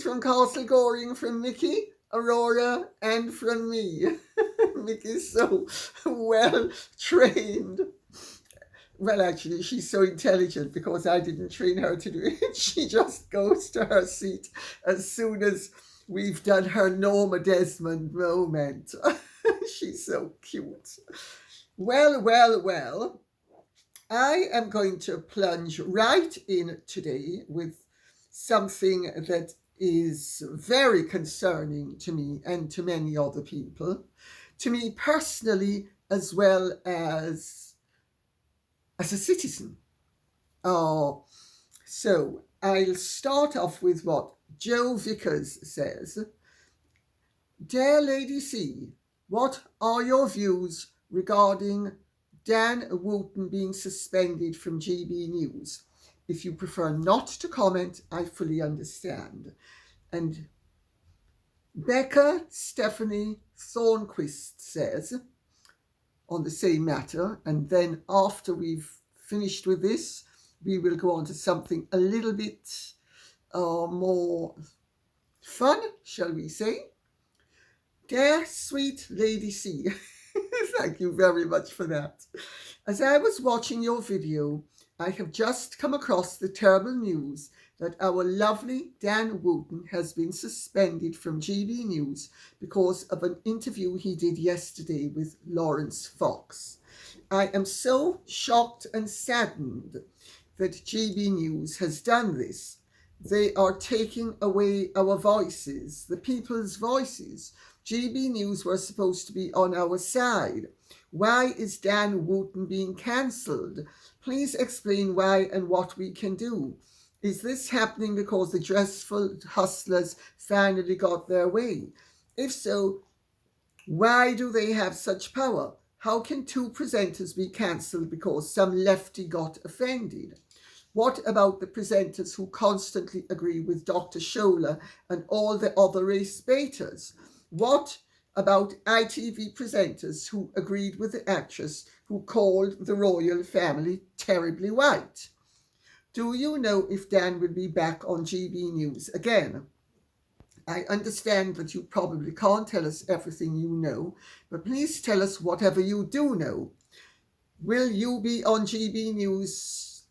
from Castle Goring, from Mickey, Aurora, and from me. Mickey's so well trained. Well, actually, she's so intelligent because I didn't train her to do it. She just goes to her seat as soon as we've done her Norma Desmond moment. She's so cute. Well, well, well. I am going to plunge right in today with something that is very concerning to me and to many other people, to me personally as well as a citizen. So I'll start off with what Joe Vickers says. Dear Lady C, what are your views regarding Dan Wootton being suspended from GB News? If you prefer not to comment, I fully understand. And Becca Stephanie Thornquist says, on the same matter, and then after we've finished with this, we will go on to something a little bit more fun, shall we say. Dear sweet Lady C, thank you very much for that. As I was watching your video, I have just come across the terrible news that our lovely Dan Wootton has been suspended from GB News because of an interview he did yesterday with Laurence Fox. I am so shocked and saddened that GB News has done this. They are taking away our voices, the people's voices. GB News were supposed to be on our side. Why is Dan Wootton being cancelled? Please explain why and what we can do. Is this happening because the dreadful hustlers finally got their way? If so, why do they have such power? How can two presenters be cancelled because some lefty got offended? What about the presenters who constantly agree with Dr. Shola and all the other race baiters? What about ITV presenters who agreed with the actress who called the royal family terribly white? Do you know if Dan will be back on GB News again? I understand that you probably can't tell us everything you know, but please tell us whatever you do know. Will you be on GB News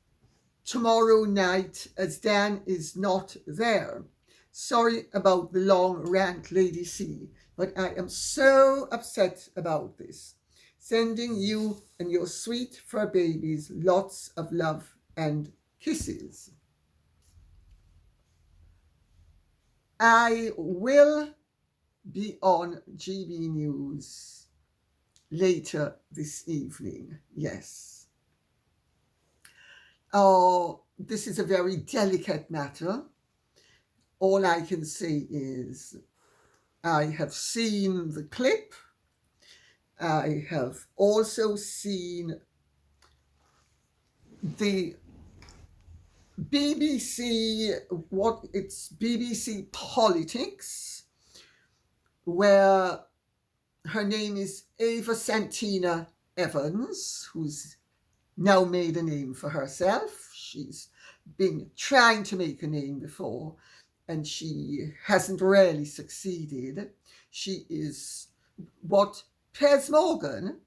tomorrow night as Dan is not there? Sorry about the long rant, Lady C, but I am so upset about this. Sending you and your sweet fur babies lots of love and kisses. I will be on GB News later this evening, yes. This is a very delicate matter. All I can say is I have seen the clip. I have also seen the BBC Politics, where her name is Ava Santina Evans, who's now made a name for herself. She's been trying to make a name before, and she hasn't really succeeded. She is what Piers Morgan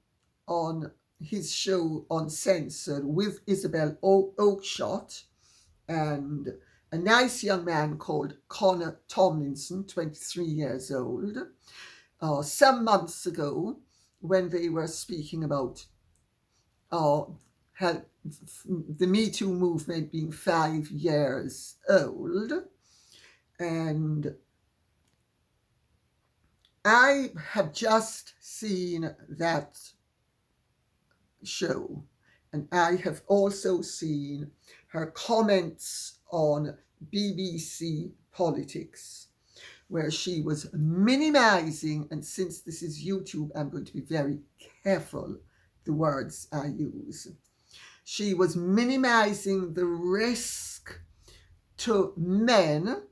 on his show Uncensored with Isabel Oakeshott and a nice young man called Connor Tomlinson, 23 years old, some months ago when they were speaking about the Me Too movement being 5 years old. And I have just seen that show, and I have also seen her comments on BBC Politics, where she was minimizing, and since this is YouTube, I'm going to be very careful the words I use. She was minimizing the risk to men.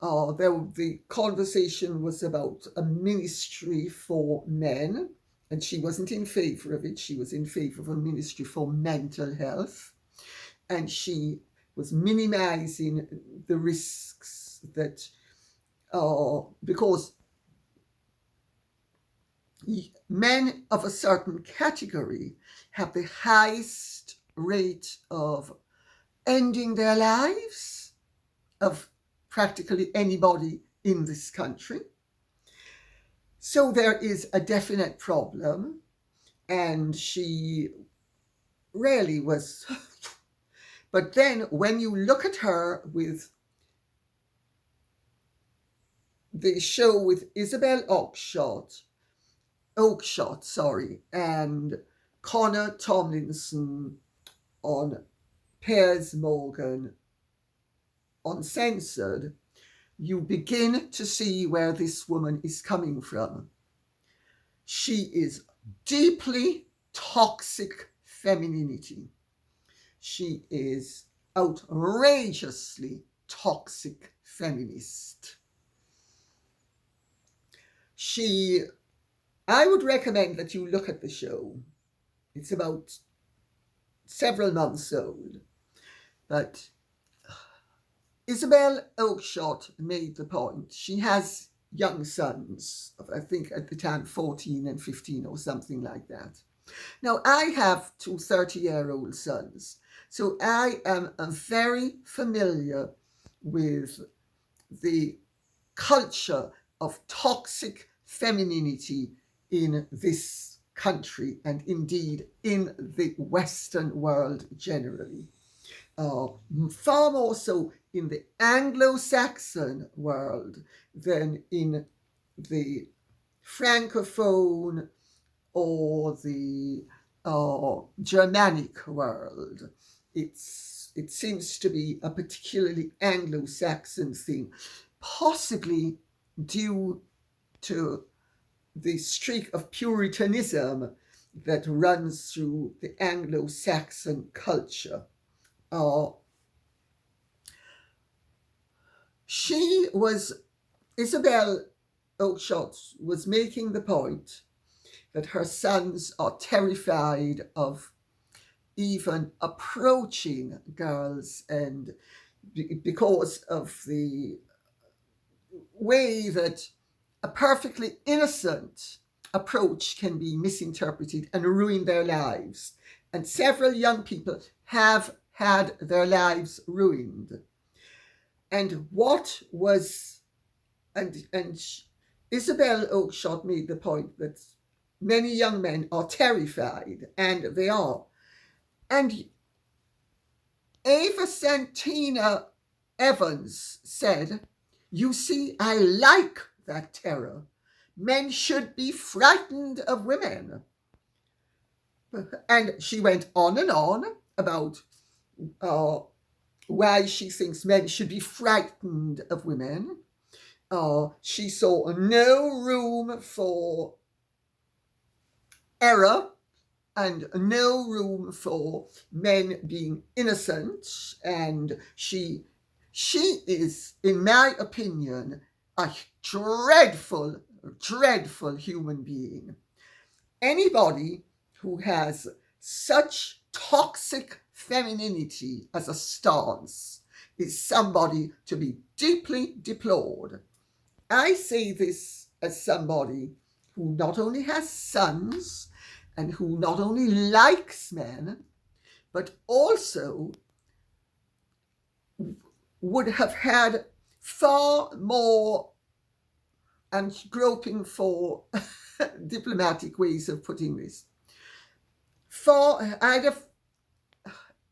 The conversation was about a ministry for men, and she wasn't in favor of it. She was in favor of a ministry for mental health, and she was minimizing the risks that because men of a certain category have the highest rate of ending their lives of practically anybody in this country. So there is a definite problem, and she really was. But then when you look at her with the show with Isabel Oakeshott, and Connor Tomlinson on Piers Morgan Uncensored, you begin to see where this woman is coming from. She is deeply toxic femininity. She is outrageously toxic feminist. I would recommend that you look at the show. It's about several months old, but Isabel Oakeshott made the point. She has young sons, I think at the time 14 and 15 or something like that. Now, I have two 30-year-old sons, so I am very familiar with the culture of toxic femininity in this country and indeed in the Western world generally. Far more so in the Anglo-Saxon world than in the Francophone or the Germanic world. It seems to be a particularly Anglo-Saxon thing, possibly due to the streak of puritanism that runs through the Anglo-Saxon culture. Isabel Oakeshott was making the point that her sons are terrified of even approaching girls, and because of the way that a perfectly innocent approach can be misinterpreted and ruin their lives. And several young people have had their lives ruined. And Isabel Oakeshott made the point that many young men are terrified, and they are. And Ava Santina Evans said, "You see, I like that terror. Men should be frightened of women." And she went on and on about why she thinks men should be frightened of women. She saw no room for error and no room for men being innocent. And she is, in my opinion, a dreadful, dreadful human being. Anybody who has such toxic femininity as a stance is somebody to be deeply deplored. I say this as somebody who not only has sons and who not only likes men, but also would have had far more, I'm groping for diplomatic ways of putting this,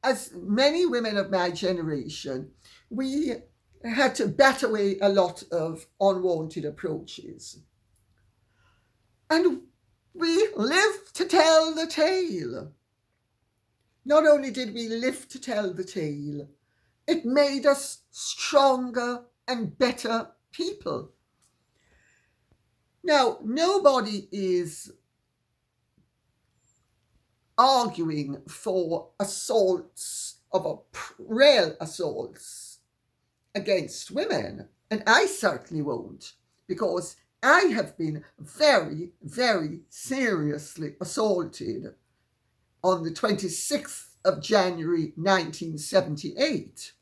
as many women of my generation, we had to bat away a lot of unwanted approaches. And we lived to tell the tale. Not only did we live to tell the tale, it made us stronger and better people. Now, nobody is arguing for real assaults against women, and I certainly won't, because I have been very, very seriously assaulted on the 26th of January 1978.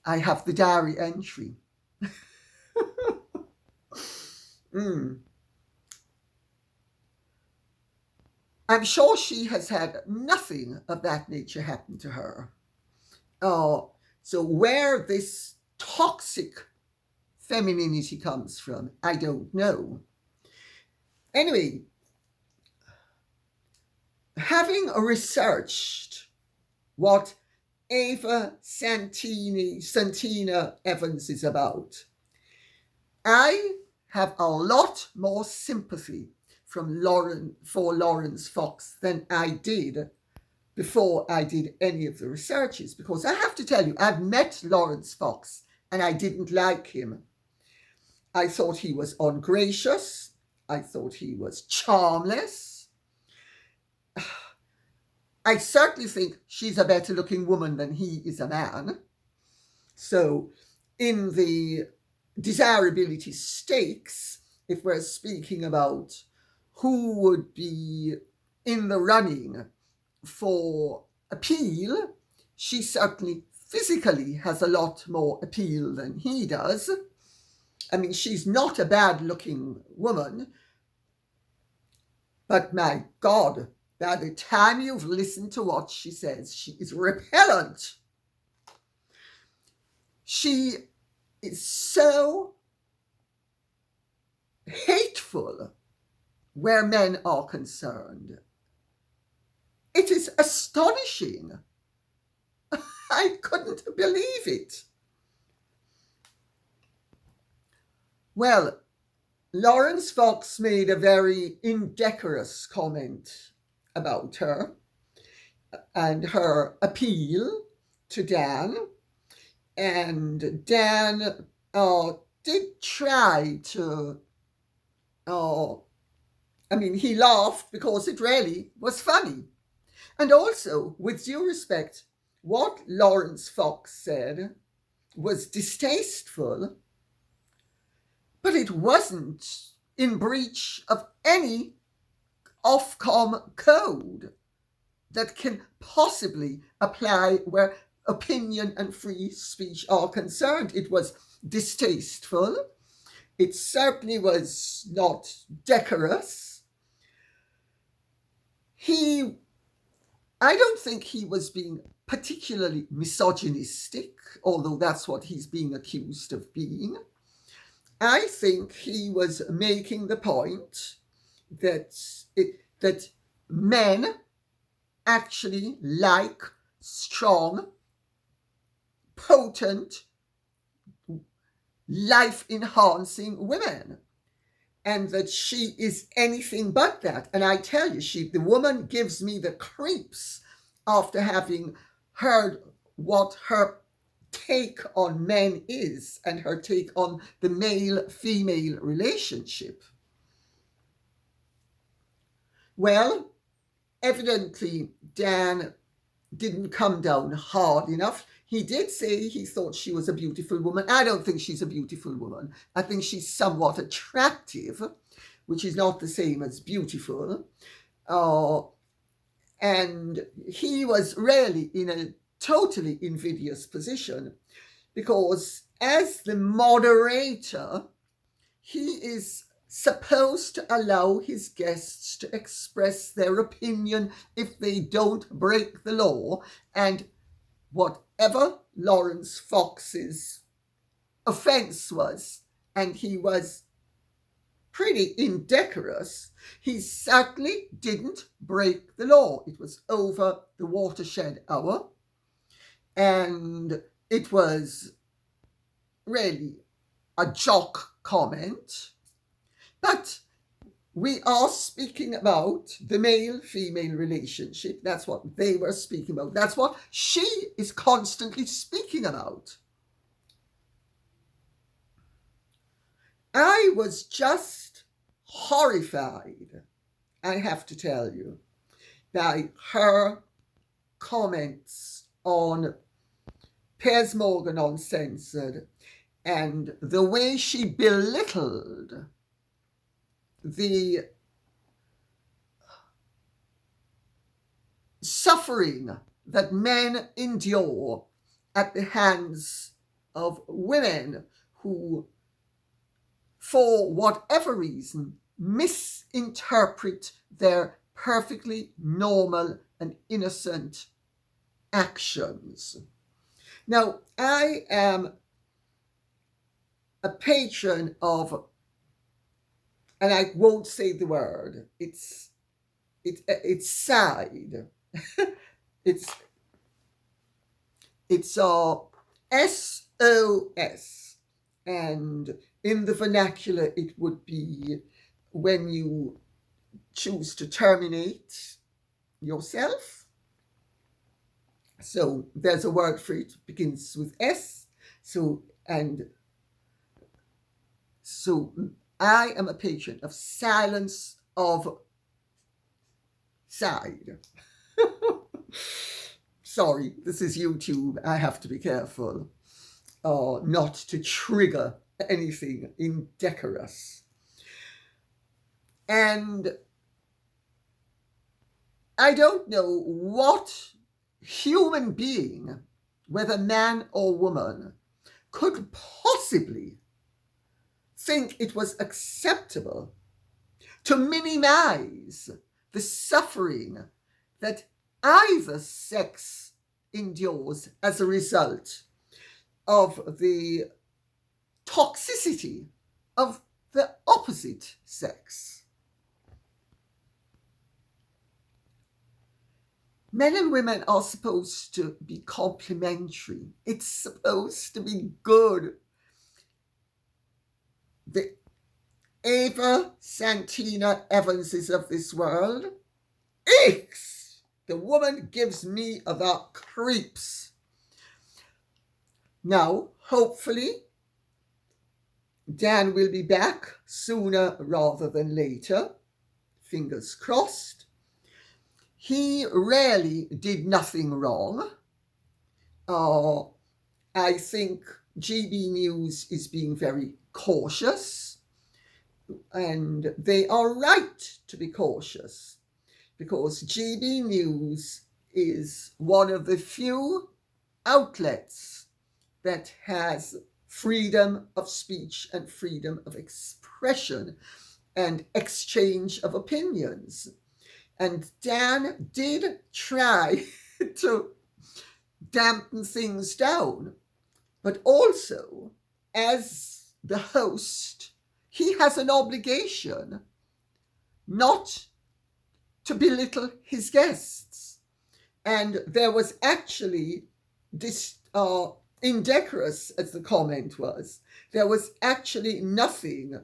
I have the diary entry. I'm sure she has had nothing of that nature happen to her. So where this toxic femininity comes from, I don't know. Anyway, having researched what Ava Santina Evans is about, I have a lot more sympathy for Laurence Fox than I did before I did any of the researches, because I have to tell you, I've met Laurence Fox and I didn't like him. I thought he was ungracious. I thought he was charmless. I certainly think she's a better looking woman than he is a man. So in the desirability stakes, if we're speaking about who would be in the running for appeal, she certainly physically has a lot more appeal than he does. I mean, she's not a bad-looking woman, but my God, by the time you've listened to what she says, she is repellent. She is so hateful where men are concerned. It is astonishing. I couldn't believe it. Well, Laurence Fox made a very indecorous comment about her and her appeal to Dan. And Dan did try to, he laughed because it really was funny. And also, with due respect, what Laurence Fox said was distasteful, but it wasn't in breach of any Ofcom code that can possibly apply where opinion and free speech are concerned. It was distasteful. It certainly was not decorous. I don't think he was being particularly misogynistic, although that's what he's being accused of being. I think he was making the point that men actually like strong, potent, life-enhancing women, and that she is anything but that. And I tell you, the woman gives me the creeps after having heard what her take on men is and her take on the male-female relationship. Well, evidently Dan didn't come down hard enough. He did say he thought she was a beautiful woman. I don't think she's a beautiful woman. I think she's somewhat attractive, which is not the same as beautiful. And he was really in a totally invidious position, because as the moderator, he is supposed to allow his guests to express their opinion if they don't break the law. And whatever Laurence Fox's offence was, and he was pretty indecorous, he certainly didn't break the law. It was over the watershed hour, and it was really a jock comment. But we are speaking about the male-female relationship. That's what they were speaking about. That's what she is constantly speaking about. I was just horrified, I have to tell you, by her comments on Piers Morgan Uncensored and the way she belittled the suffering that men endure at the hands of women who, for whatever reason, misinterpret their perfectly normal and innocent actions. Now, I am a patron of, and I won't say the word, it's side. it's SOS, and in the vernacular it would be when you choose to terminate yourself. So there's a word for it, begins with S. So I am a patron of silence of side. Sorry, this is YouTube. I have to be careful not to trigger anything indecorous. And I don't know what human being, whether man or woman, could possibly think it was acceptable to minimize the suffering that either sex endures as a result of the toxicity of the opposite sex. Men and women are supposed to be complementary. It's supposed to be good. The Ava Santina Evanses of this world, icks! The woman gives me the creeps. Now, hopefully, Dan will be back sooner rather than later. Fingers crossed. He really did nothing wrong. I think GB News is being very cautious, and they are right to be cautious, because GB News is one of the few outlets that has freedom of speech and freedom of expression and exchange of opinions. And Dan did try to dampen things down, but also, as the host, he has an obligation not to belittle his guests. And there was actually this indecorous, as the comment was, there was actually nothing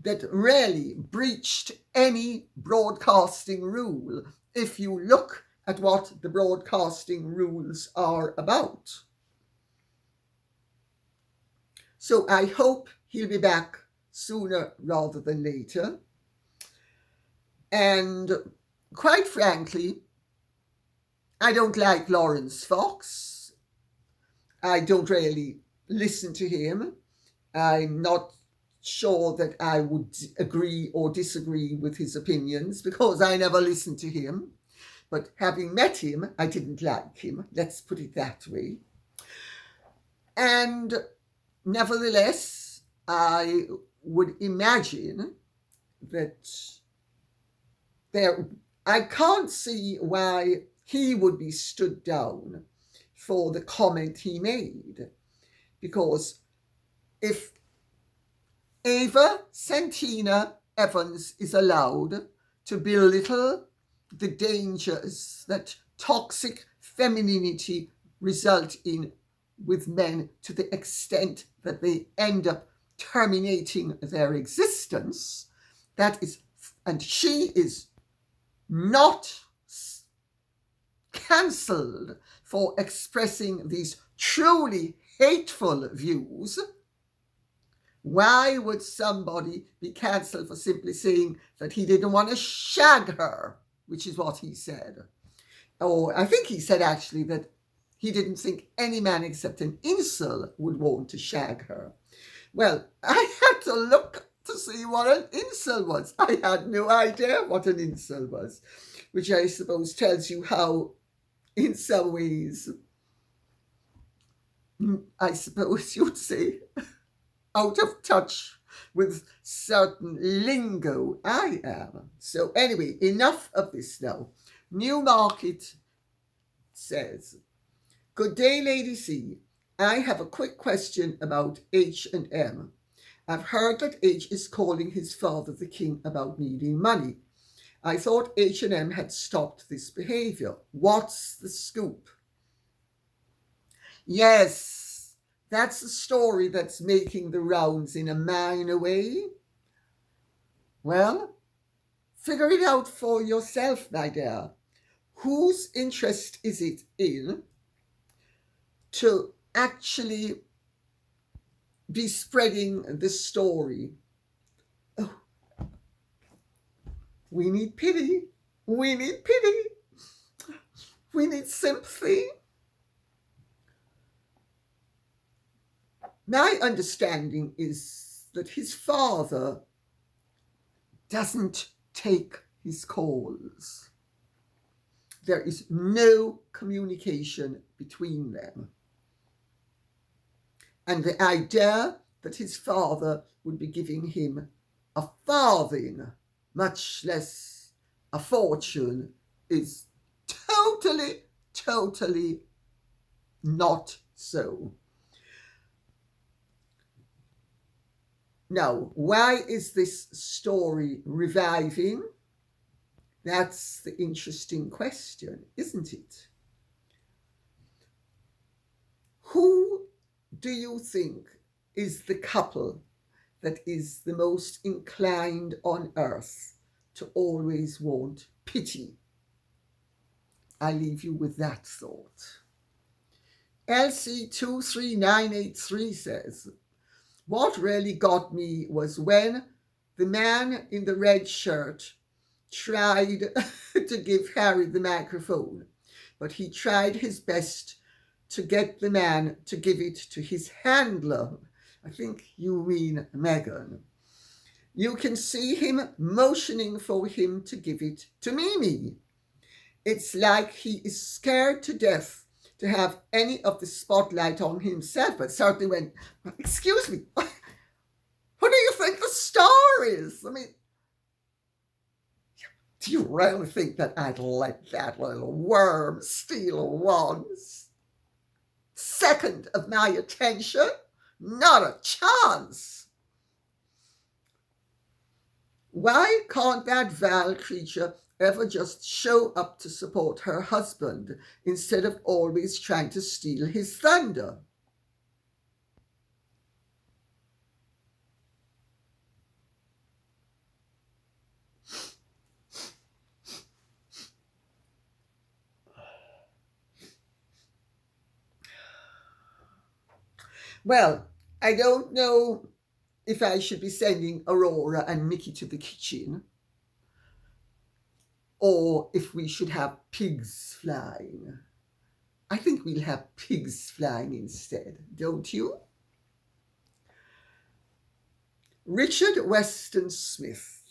that really breached any broadcasting rule, if you look at what the broadcasting rules are about. So I hope he'll be back sooner rather than later. And quite frankly, I don't like Laurence Fox. I don't really listen to him. I'm not sure that I would agree or disagree with his opinions, because I never listened to him. But having met him, I didn't like him. Let's put it that way. And nevertheless, I would imagine that I can't see why he would be stood down for the comment he made. Because if Ava Santina Evans is allowed to belittle the dangers that toxic femininity result in with men to the extent that they end up terminating their existence, and she is not cancelled for expressing these truly hateful views, why would somebody be cancelled for simply saying that he didn't want to shag her, which is what he said? Or I think he said actually that he didn't think any man except an incel would want to shag her. Well, I had to look to see what an incel was. I had no idea what an incel was, which I suppose tells you how, in some ways, I suppose you'd say, out of touch with certain lingo. I am. So anyway, enough of this now. Newmarket says, "Good day, Lady C. I have a quick question about H&M. I've heard that H is calling his father the king about needing money. I thought H&M had stopped this behaviour. What's the scoop?" Yes, that's the story that's making the rounds in a minor way. Well, figure it out for yourself, my dear. Whose interest is it in to actually be spreading the story? Oh, we need pity. We need pity. We need sympathy. My understanding is that his father doesn't take his calls. There is no communication between them. And the idea that his father would be giving him a farthing, much less a fortune, is totally not so. Now, why is this story reviving? That's the interesting question, isn't it? Who do you think is the couple that is the most inclined on earth to always want pity? I leave you with that thought. LC23983 says, "What really got me was when the man in the red shirt tried to give Harry the microphone, but he tried his best to get the man to give it to his handler." I think you mean Meghan. "You can see him motioning for him to give it to Mimi. It's like he is scared to death to have any of the spotlight on himself," but certainly went, "Excuse me, who do you think the star is? I mean, do you really think that I'd let that little worm steal 1/2 of my attention? Not a chance." Why can't that vile creature ever just show up to support her husband instead of always trying to steal his thunder? Well, I don't know if I should be sending Aurora and Mickey to the kitchen, or if we should have pigs flying. I think we'll have pigs flying instead, don't you? Richard Weston Smith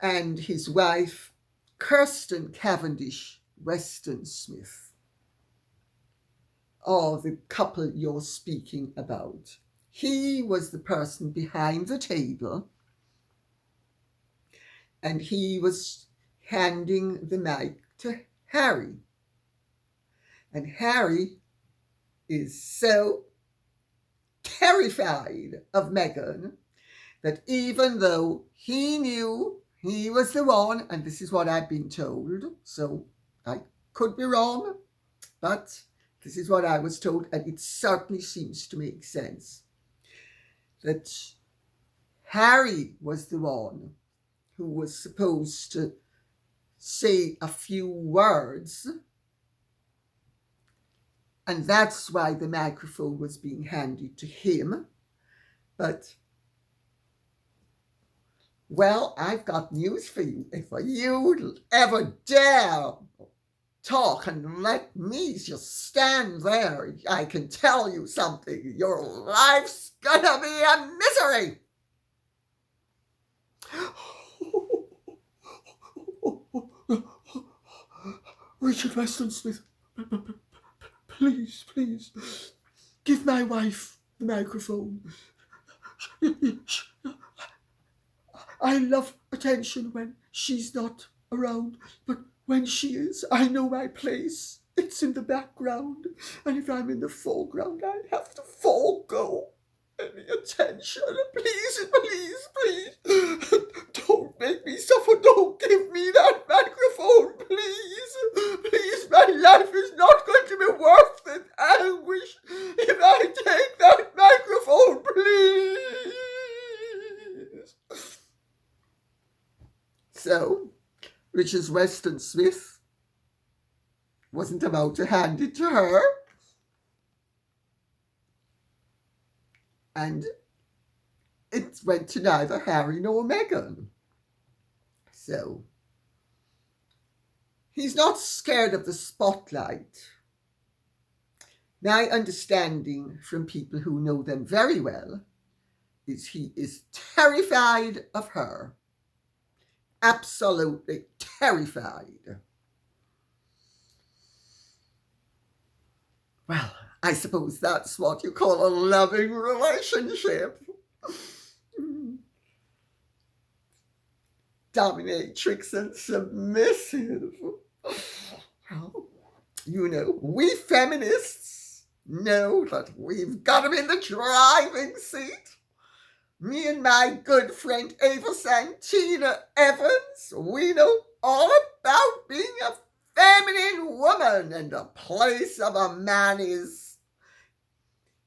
and his wife Kirsten Cavendish Weston Smith are the couple you're speaking about. He was the person behind the table, and he was handing the mic to Harry. And Harry is so terrified of Meghan that even though he knew he was the one, and this is what I've been told, so I could be wrong, but this is what I was told, and it certainly seems to make sense, that Harry was the one who was supposed to say a few words, and that's why the microphone was being handed to him. But, well, I've got news for you. If you ever dare talk and let me just stand there, I can tell you something. Your life's gonna be a misery. Richard Weston Smith, please, please, give my wife the microphone. I love attention when she's not around, but when she is, I know my place. It's in the background, and if I'm in the foreground, I have to forego any attention. Please, please, please, don't make me suffer. Don't give me that microphone, please. Please, my life is not going to be worth the anguish if I take that microphone, please. So, Richard Weston Smith wasn't about to hand it to her. And it went to neither Harry nor Meghan. So, he's not scared of the spotlight. My understanding from people who know them very well is he is terrified of her. Absolutely terrified. Well, I suppose that's what you call a loving relationship. Dominatrix and submissive. Well, you know, we feminists know that we've got him in the driving seat. Me and my good friend Ava Santina Evans, we know all about being a feminine woman, and the place of a man is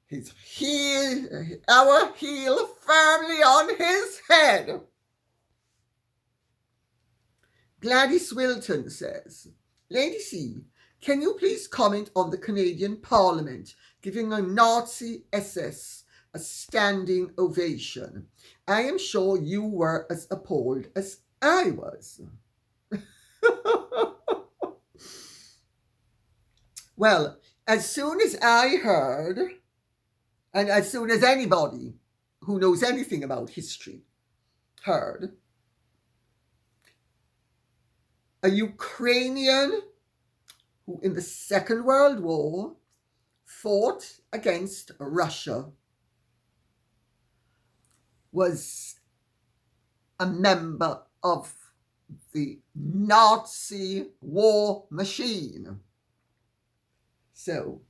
his heel, our heel firmly on his head. Gladys Wilton says, Lady C, can you please comment on the Canadian Parliament giving a Nazi SS a standing ovation? I am sure you were as appalled as I was. Well, as soon as I heard, and as soon as anybody who knows anything about history heard, a Ukrainian who in the Second World War fought against Russia was a member of the Nazi war machine. So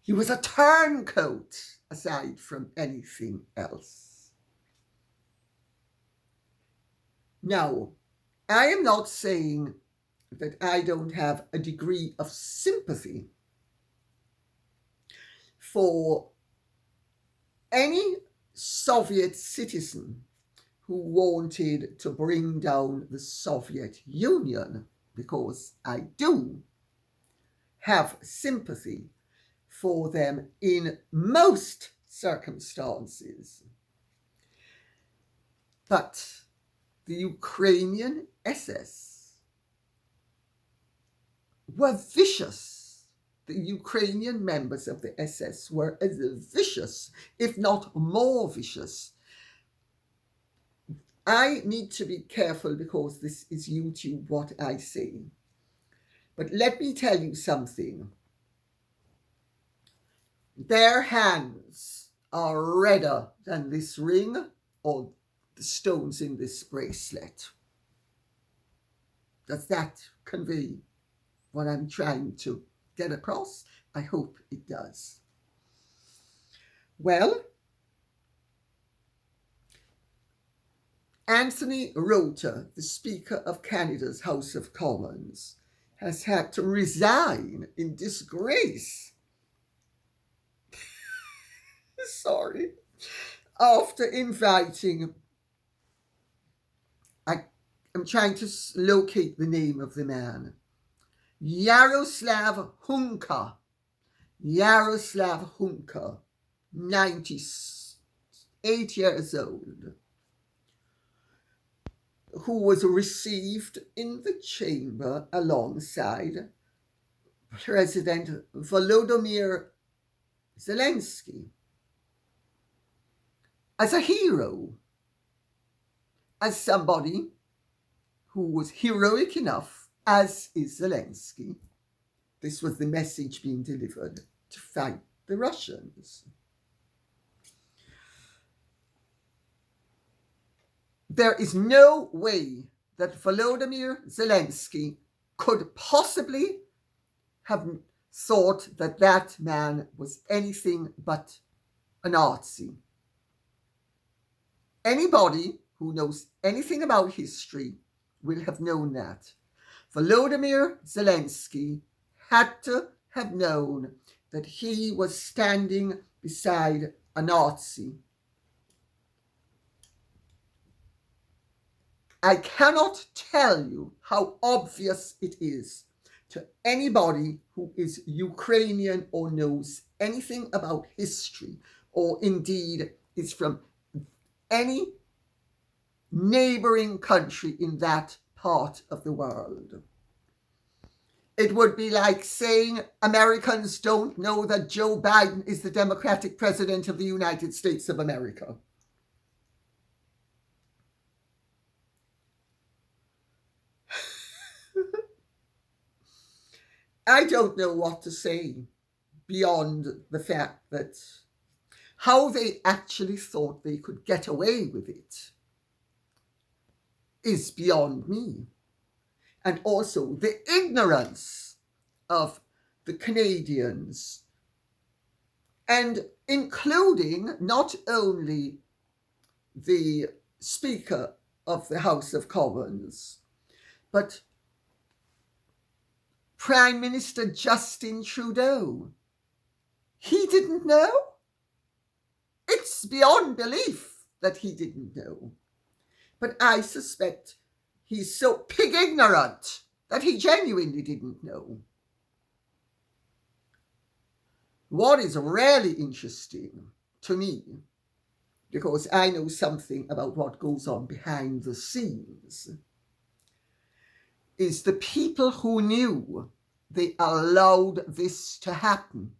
he was a turncoat aside from anything else. Now, I am not saying that I don't have a degree of sympathy for any Soviet citizen who wanted to bring down the Soviet Union, because I do have sympathy for them in most circumstances. But the Ukrainian SS were vicious. The Ukrainian members of the SS were as vicious, if not more vicious. I need to be careful because this is YouTube what I say. But let me tell you something. Their hands are redder than this ring or the stones in this bracelet. Does that convey what I'm trying to get across? I hope it does. Well, Anthony Rota, the Speaker of Canada's House of Commons, has had to resign in disgrace. Sorry. After inviting, I'm trying to locate the name of the man, Yaroslav Hunka, 98 years old, who was received in the chamber alongside President Volodymyr Zelensky as a hero, as somebody who was heroic enough, as is Zelensky. This was the message being delivered to fight the Russians. There is no way that Volodymyr Zelensky could possibly have thought that that man was anything but a Nazi. Anybody who knows anything about history will have known that. Volodymyr Zelensky had to have known that he was standing beside a Nazi. I cannot tell you how obvious it is to anybody who is Ukrainian or knows anything about history, or indeed is from any neighboring country in that part of the world. It would be like saying Americans don't know that Joe Biden is the Democratic President of the United States of America. I don't know what to say beyond the fact that how they actually thought they could get away with it is beyond me. And also the ignorance of the Canadians, and including not only the Speaker of the House of Commons, but Prime Minister Justin Trudeau. He didn't know? It's beyond belief that he didn't know. But I suspect he's so pig ignorant that he genuinely didn't know. What is really interesting to me, because I know something about what goes on behind the scenes, is the people who knew they allowed this to happen.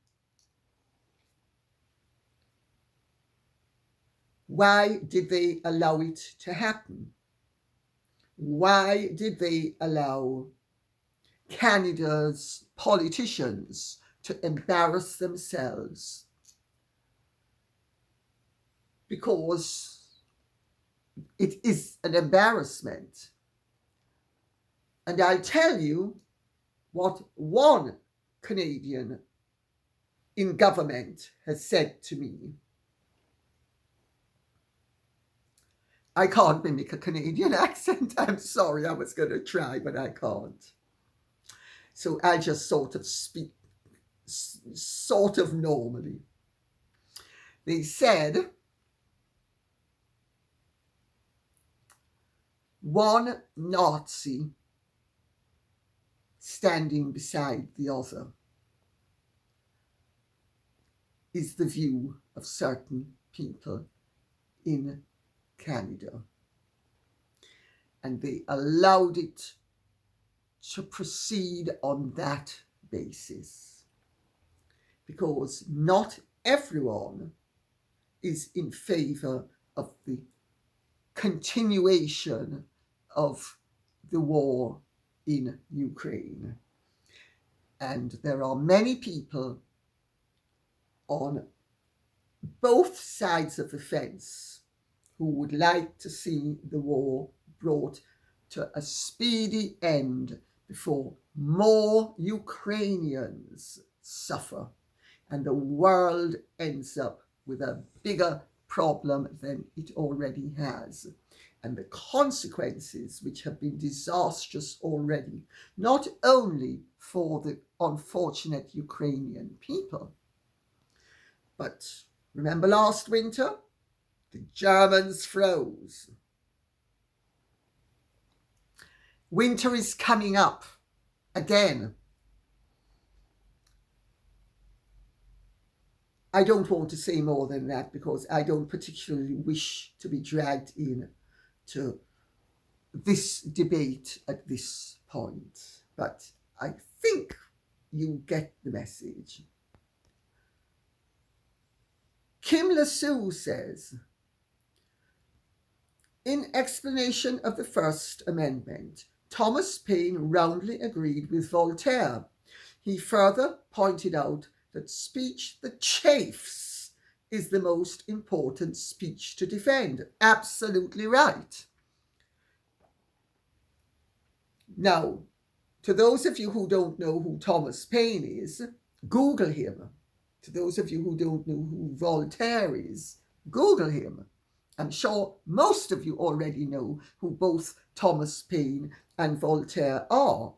Why did they allow it to happen? Why did they allow Canada's politicians to embarrass themselves? Because it is an embarrassment. And I'll tell you what one Canadian in government has said to me. I can't mimic a Canadian accent. I'm sorry, I was going to try, but I can't. So I just sort of speak sort of normally. They said, one Nazi standing beside the other is the view of certain people in Canada. And they allowed it to proceed on that basis, because not everyone is in favor of the continuation of the war in Ukraine. And there are many people on both sides of the fence who would like to see the war brought to a speedy end before more Ukrainians suffer and the world ends up with a bigger problem than it already has. And the consequences, which have been disastrous already, not only for the unfortunate Ukrainian people, but remember last winter? The Germans froze. Winter is coming up again. I don't want to say more than that because I don't particularly wish to be dragged in to this debate at this point. But I think you get the message. Kim Lasue says, in explanation of the First Amendment, Thomas Payne roundly agreed with Voltaire. He further pointed out that speech that chafes is the most important speech to defend. Absolutely right. Now, to those of you who don't know who Thomas Paine is, Google him. To those of you who don't know who Voltaire is, Google him. I'm sure most of you already know who both Thomas Paine and Voltaire are.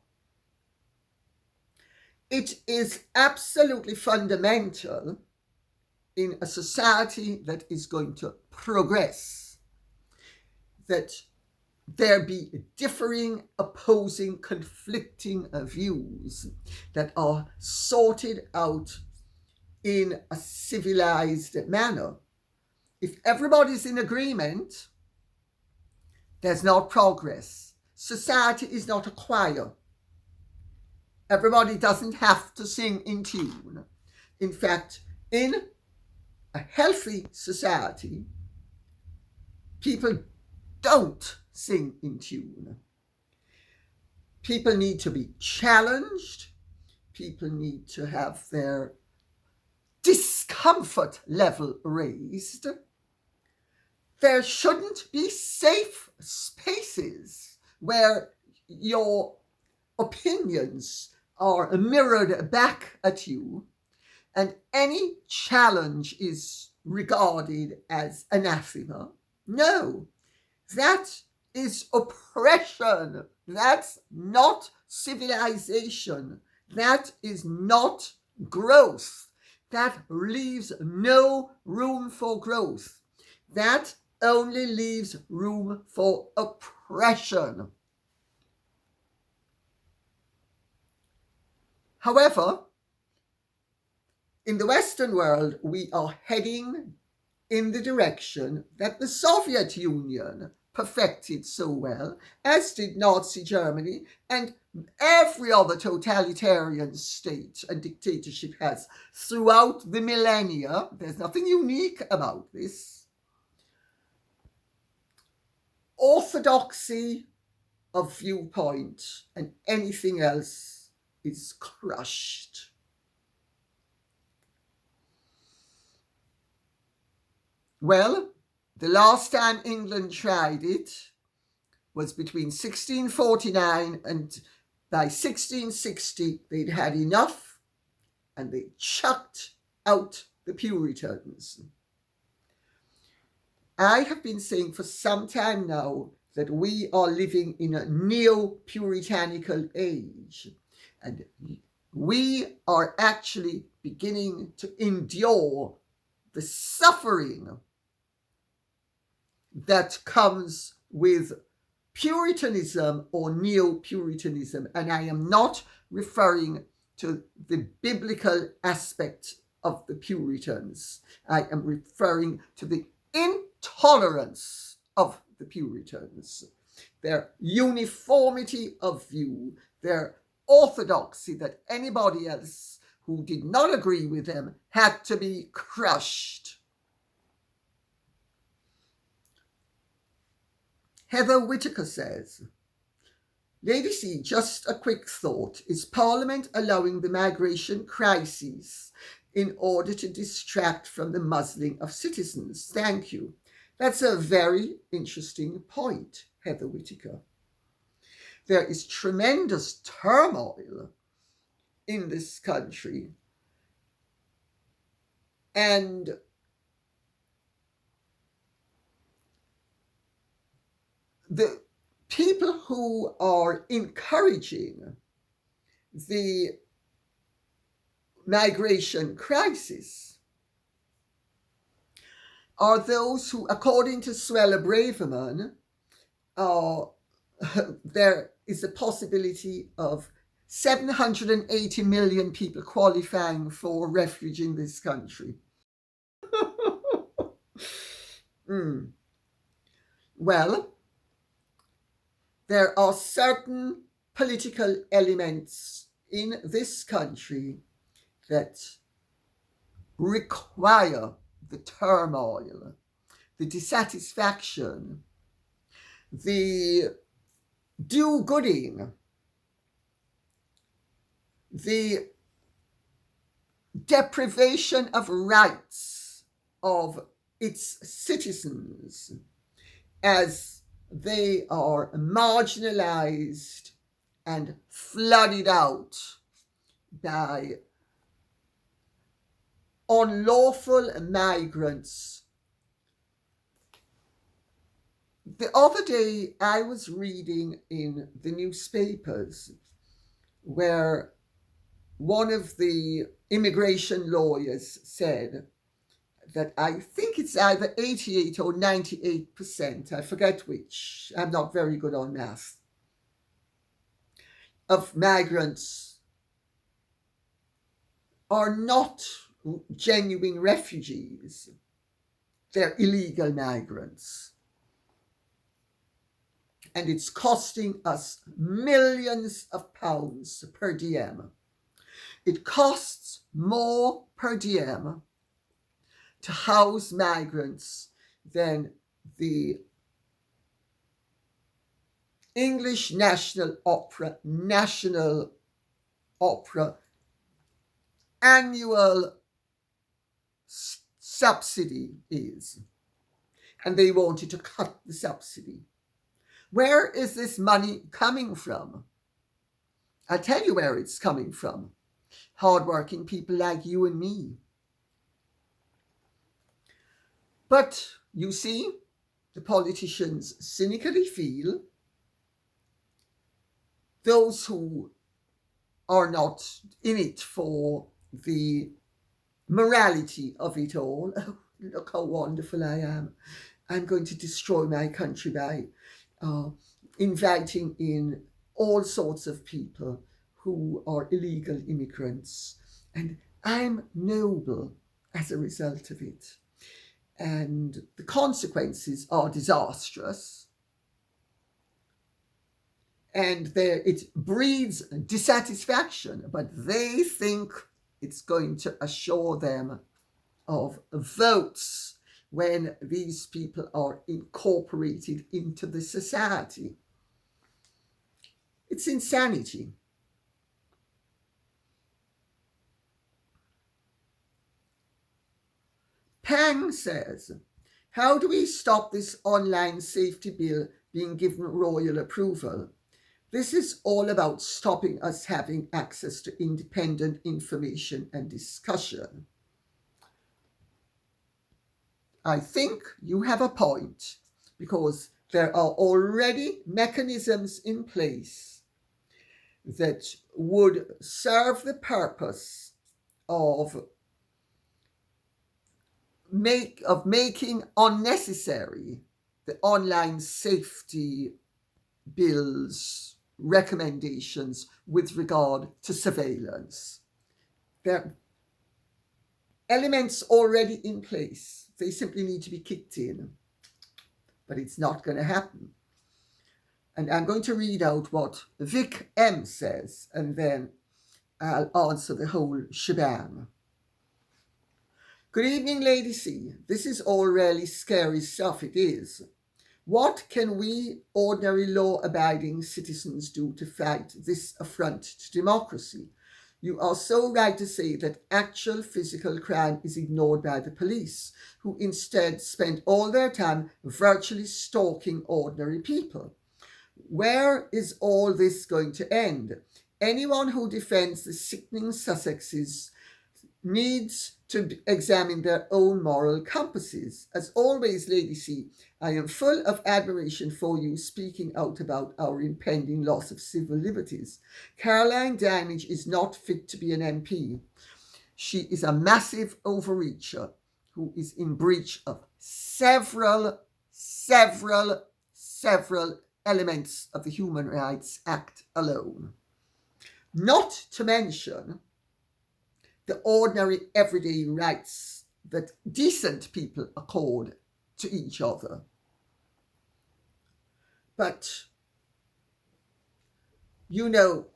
It is absolutely fundamental in a society that is going to progress that there be differing, opposing, conflicting views that are sorted out in a civilized manner. If everybody's in agreement, there's not progress. Society is not a choir. Everybody doesn't have to sing in tune. In fact, in a healthy society, people don't sing in tune. People need to be challenged. People need to have their discomfort level raised. There shouldn't be safe spaces where your opinions are mirrored back at you and any challenge is regarded as anathema. No, that is oppression. That's not civilization. That is not growth. That leaves no room for growth. That only leaves room for oppression. However, in the Western world, we are heading in the direction that the Soviet Union perfected so well, as did Nazi Germany, and every other totalitarian state and dictatorship has throughout the millennia. There's nothing unique about this. Orthodoxy of viewpoint and anything else is crushed. Well, the last time England tried it was between 1649 and by 1660 they'd had enough and they chucked out the Puritans. I have been saying for some time now that we are living in a neo-puritanical age, and we are actually beginning to endure the suffering that comes with Puritanism or neo-Puritanism. And I am not referring to the biblical aspect of the Puritans. I am referring to the intolerance of the Puritans, their uniformity of view, their orthodoxy that anybody else who did not agree with them had to be crushed. Heather Whitaker says, Lady C, just a quick thought. Is Parliament allowing the migration crisis in order to distract from the muzzling of citizens? Thank you. That's a very interesting point, Heather Whitaker. There is tremendous turmoil in this country, and the people who are encouraging the migration crisis are those who, according to Suella Braverman, there is a possibility of 780 million people qualifying for refuge in this country. Well, there are certain political elements in this country that require the turmoil, the dissatisfaction, the do-gooding, the deprivation of rights of its citizens as they are marginalized and flooded out by unlawful migrants. The other day I was reading in the newspapers where one of the immigration lawyers said that I think it's either 88 or 98%, I forget which, I'm not very good on math, of migrants are not genuine refugees. They're illegal migrants. And it's costing us millions of pounds per diem. It costs more per diem to house migrants than the English National Opera annual subsidy is. And they wanted to cut the subsidy. Where is this money coming from? I'll tell you where it's coming from. Hardworking people like you and me. But you see, the politicians cynically feel those who are not in it for the morality of it all. Oh, look how wonderful I am. I'm going to destroy my country by inviting in all sorts of people who are illegal immigrants. And I'm noble as a result of it. And the consequences are disastrous. And it breeds dissatisfaction, but they think it's going to assure them of votes when these people are incorporated into the society. It's insanity. Payne says, how do we stop this online safety bill being given royal approval? This is all about stopping us having access to independent information and discussion. I think you have a point, because there are already mechanisms in place that would serve the purpose of making unnecessary the online safety bills recommendations with regard to surveillance. There are elements already in place. They simply need to be kicked in. But it's not going to happen. And I'm going to read out what Vic M says, and then I'll answer the whole shebang. Good evening, Lady C. This is all really scary stuff, it is. What can we ordinary law-abiding citizens do to fight this affront to democracy? You are so right to say that actual physical crime is ignored by the police, who instead spend all their time virtually stalking ordinary people. Where is all this going to end? Anyone who defends the sickening Sussexes needs to examine their own moral compasses. As always, Lady C, I am full of admiration for you speaking out about our impending loss of civil liberties. Caroline Danage is not fit to be an MP. She is a massive overreacher who is in breach of several elements of the Human Rights Act alone. Not to mention the ordinary everyday rights that decent people accord to each other. But, you know,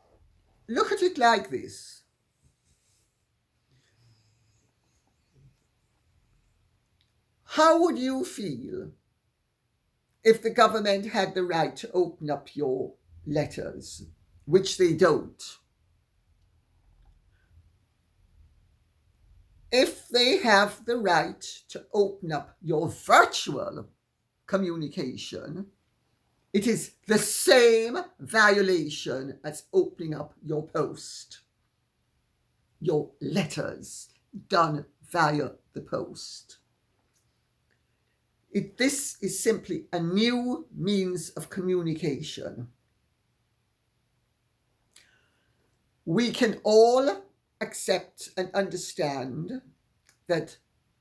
look at it like this. How would you feel if the government had the right to open up your letters, which they don't? if they have the right to open up your virtual communication, it is the same violation as opening up your post, your letters done via the post. This is simply a new means of communication. We can all accept and understand that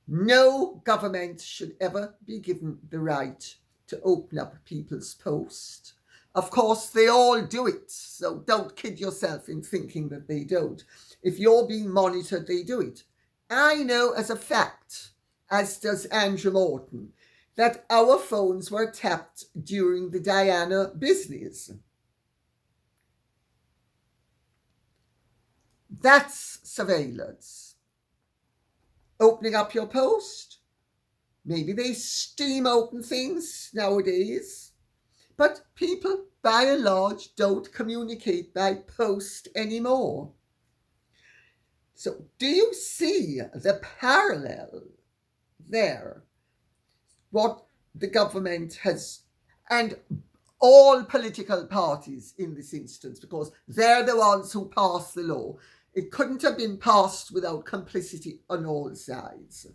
no government should ever be given the right to open up people's post. Of course, they all do it, so don't kid yourself in thinking that they don't. If you're being monitored, they do it. I know as a fact, as does Andrew Morton, that our phones were tapped during the Diana business. That's surveillance. Opening up your post. Maybe they steam open things nowadays. But people, by and large, don't communicate by post anymore. So do you see the parallel there? What the government has, and all political parties in this instance, because they're the ones who pass the law. It couldn't have been passed without complicity on all sides.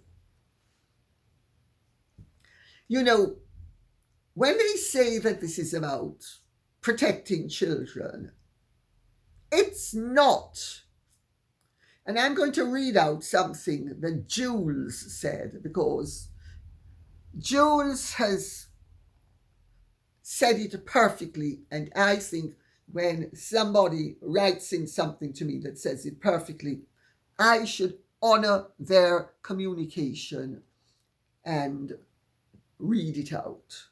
You know, when they say that this is about protecting children, it's not. And I'm going to read out something that Jules said, because Jules has said it perfectly, and I think when somebody writes in something to me that says it perfectly, I should honor their communication and read it out.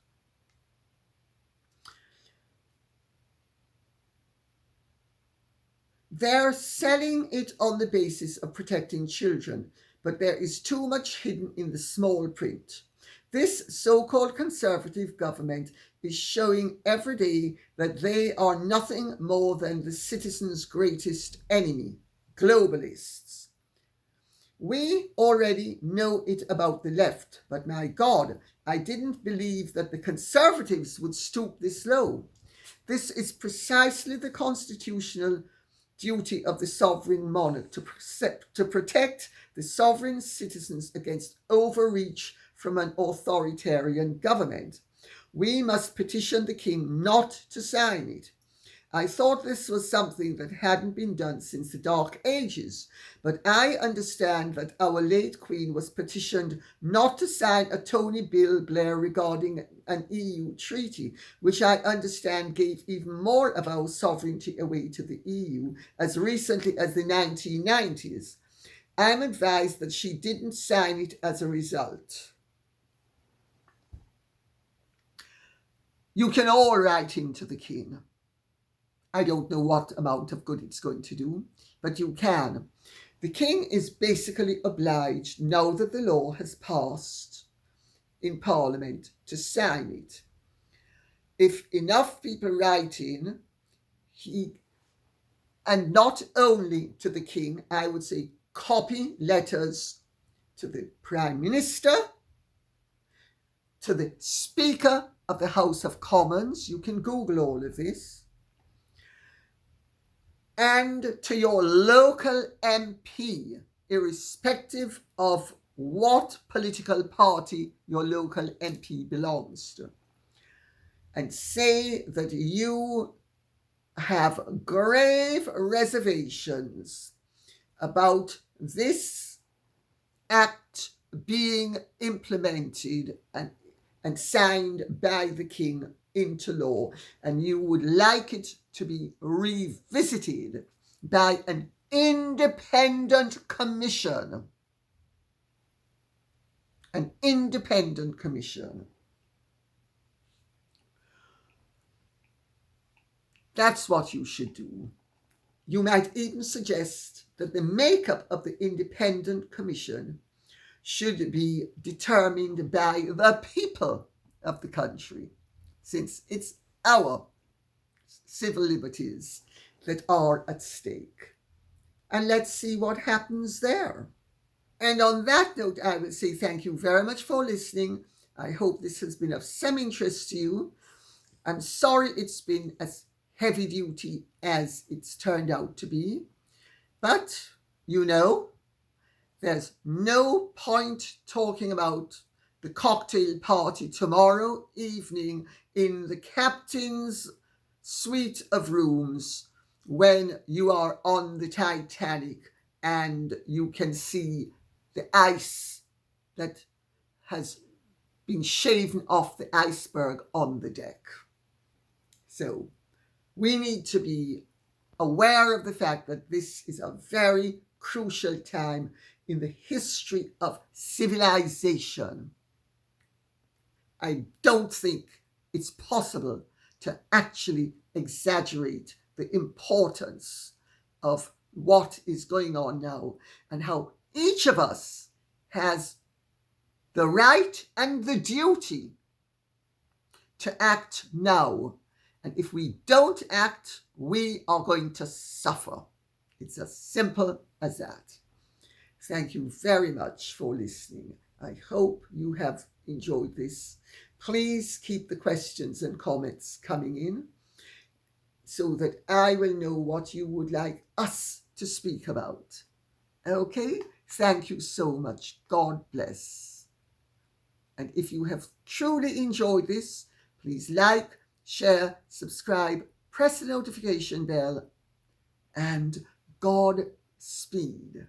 They're selling it on the basis of protecting children, but there is too much hidden in the small print. This so-called conservative government is showing every day that they are nothing more than the citizens' greatest enemy, globalists. We already know it about the left, but my God, I didn't believe that the conservatives would stoop this low. This is precisely the constitutional duty of the sovereign monarch, to protect the sovereign citizens against overreach from an authoritarian government. We must petition the king not to sign it. I thought this was something that hadn't been done since the Dark Ages, but I understand that our late Queen was petitioned not to sign a Tony Bill Blair regarding an EU treaty, which I understand gave even more of our sovereignty away to the EU as recently as the 1990s. I'm advised that she didn't sign it as a result. You can all write into the king. I don't know what amount of good it's going to do, but you can. The king is basically obliged, now that the law has passed in Parliament, to sign it. If enough people write in, and not only to the king, I would say copy letters to the Prime Minister, to the Speaker of the House of Commons, you can Google all of this, and to your local MP, irrespective of what political party your local MP belongs to, and say that you have grave reservations about this act being implemented and signed by the king into law, and you would like it to be revisited by an independent commission. An independent commission. That's what you should do. You might even suggest that the makeup of the independent commission should be determined by the people of the country, since it's our civil liberties that are at stake. And let's see what happens there. And on that note, I will say thank you very much for listening. I hope this has been of some interest to you. I'm sorry it's been as heavy duty as it's turned out to be. But, you know, there's no point talking about the cocktail party tomorrow evening in the captain's suite of rooms when you are on the Titanic and you can see the ice that has been shaven off the iceberg on the deck. So we need to be aware of the fact that this is a very crucial time in the history of civilization. I don't think it's possible to actually exaggerate the importance of what is going on now and how each of us has the right and the duty to act now. And if we don't act, we are going to suffer. It's as simple as that. Thank you very much for listening. I hope you have enjoyed this. Please keep the questions and comments coming in so that I will know what you would like us to speak about. Okay? Thank you so much. God bless. And if you have truly enjoyed this, please like, share, subscribe, press the notification bell, and God speed.